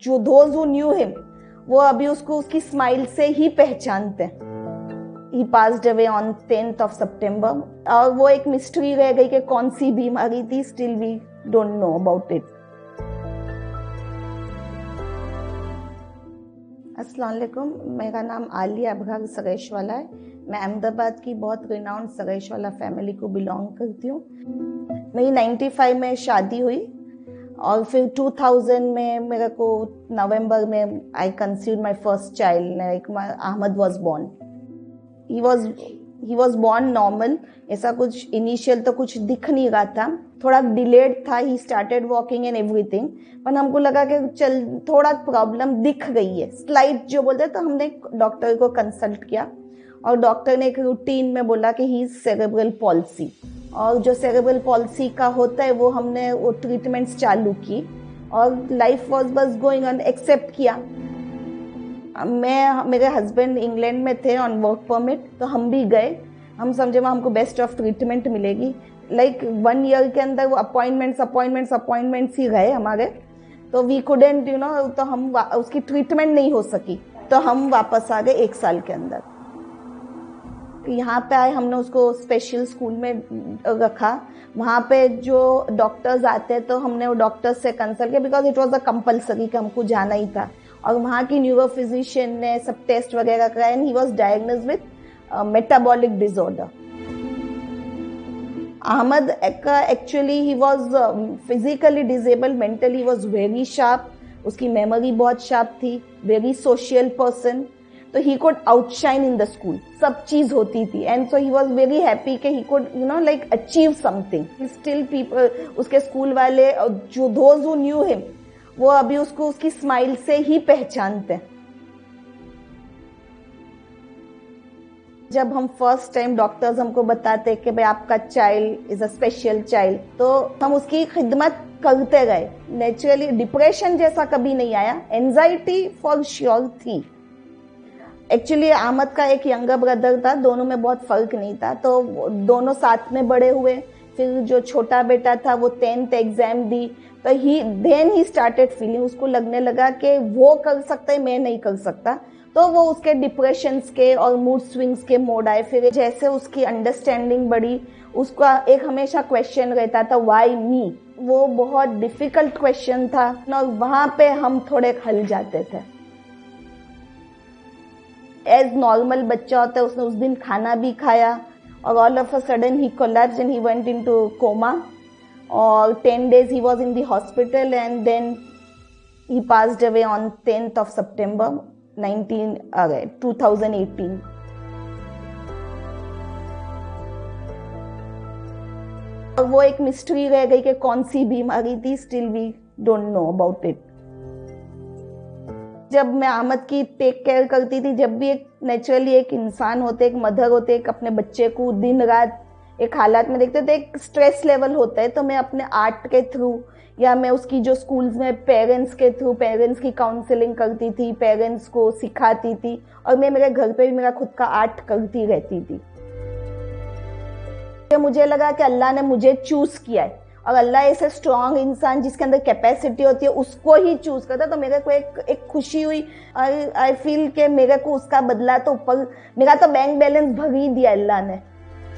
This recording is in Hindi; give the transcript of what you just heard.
जो दोज हु न्यू हिम वो अभी उसको उसकी स्माइल से ही पहचानते हैं। He passed away on 10th of September और वो एक मिस्ट्री रह गई कि कौन सी बीमारी थी। Still we don't know about it. अस्सलाम वालेकुम, मेरा नाम आलिया अबरार सरेशवाला है। मैं अहमदाबाद की बहुत रिनाउंड सरेशवाला फैमिली को बिलोंग करती हूँ। मेरी 95 में शादी हुई और फिर 2000 में मेरे को नवंबर में I conceived my first child. Ahmed was born. He was born normal. ऐसा कुछ इनिशियल तो कुछ दिख नहीं रहा था, थोड़ा डिलेड था। He started walking and everything, पर हमको लगा कि चल थोड़ा प्रॉब्लम दिख गई है, स्लाइट जो बोलते हैं। तो हमने डॉक्टर को कंसल्ट किया और डॉक्टर ने एक रूटीन में बोला कि ही इज सेरेब्रल पॉल्सी। और जो सेरेब्रल पॉल्सी का होता है वो हमने वो ट्रीटमेंट्स चालू की और लाइफ वॉज बस गोइंग ऑन, एक्सेप्ट किया। मेरे हस्बैंड इंग्लैंड में थे ऑन वर्क परमिट, तो हम भी गए। हम समझे वहाँ हमको बेस्ट ऑफ ट्रीटमेंट मिलेगी। लाइक 1 ईयर के अंदर वो अपॉइंटमेंट्स ही गए हमारे। तो वी कुडेंट तो हम उसकी ट्रीटमेंट नहीं हो सकी, तो हम वापस आ गए 1 साल के अंदर। यहाँ पे आए, हमने उसको स्पेशल स्कूल में रखा। वहाँ पे जो डॉक्टर्स आते हैं तो हमने वो डॉक्टर्स से कंसल्ट किया because it was a compulsory कि हमको जाना ही था। और वहाँ की न्यूरो फिजिशियन ने सब टेस्ट वगैरह कराए and he was diagnosed with metabolic disorder. Ahmed actually he was physically disabled, mentally was very sharp. उसकी मेमोरी बहुत शार्प थी, वेरी सोशल पर्सन। तो he could outshine in the school, सब चीज होती थी। And so he was very happy कि he could like achieve something. Still people, उसके स्कूल वाले जो दोज हु न्यू हिम वो अभी उसको उसकी स्माइल से ही पहचानते हैं। जब हम फर्स्ट टाइम डॉक्टर्स हमको बताते कि भाई आपका child is a special child, तो हम उसकी खिदमत करते गए। नेचुरली डिप्रेशन जैसा कभी नहीं आया, एंजाइटी फॉर श्योर थी। एक्चुअली अहमद का एक यंगर ब्रदर था, दोनों में बहुत फर्क नहीं था, तो दोनों साथ में बड़े हुए। फिर जो छोटा बेटा था वो 10th एग्जाम दी, तो ही स्टार्टेड फीलिंग, उसको लगने लगा कि वो कर सकता है, मैं नहीं कर सकता। तो वो उसके डिप्रेशंस के और मूड स्विंग्स के मोड आए। फिर जैसे उसकी अंडरस्टैंडिंग बढ़ी, उसका एक हमेशा क्वेश्चन रहता था, व्हाई मी। वो बहुत डिफिकल्ट क्वेश्चन था और वहां पे हम थोड़े खल जाते थे। एज नॉर्मल बच्चा होता है, उसने उस दिन खाना भी खाया और all of a sudden he collapsed and he went into coma. और 10 days he was in the hospital and then he passed away on 10th of September 2018. और वो एक मिस्ट्री रह गई कि कौन सी बीमारी थी। Still we don't know about it. जब मैं अहमद की टेक केयर करती थी, जब भी एक नेचुरली एक इंसान होते, एक मदर होते, एक अपने बच्चे को दिन रात एक हालात में देखते थे, एक स्ट्रेस लेवल होता है। तो मैं अपने आर्ट के थ्रू या मैं उसकी जो स्कूल्स में पेरेंट्स के थ्रू पेरेंट्स की काउंसलिंग करती थी, पेरेंट्स को सिखाती थी और मैं मेरे घर पे भी मेरा खुद का आर्ट करती रहती थी। तो मुझे लगा कि अल्लाह ने मुझे चूज किया है और अल्लाह ऐसे स्ट्रॉन्ग इंसान जिसके अंदर कैपेसिटी होती है उसको ही चूज करता। तो मेरे को एक खुशी हुई। आई फील के मेरे को उसका बदला तो ऊपर, मेरा तो बैंक बैलेंस भर ही दिया अल्लाह ने।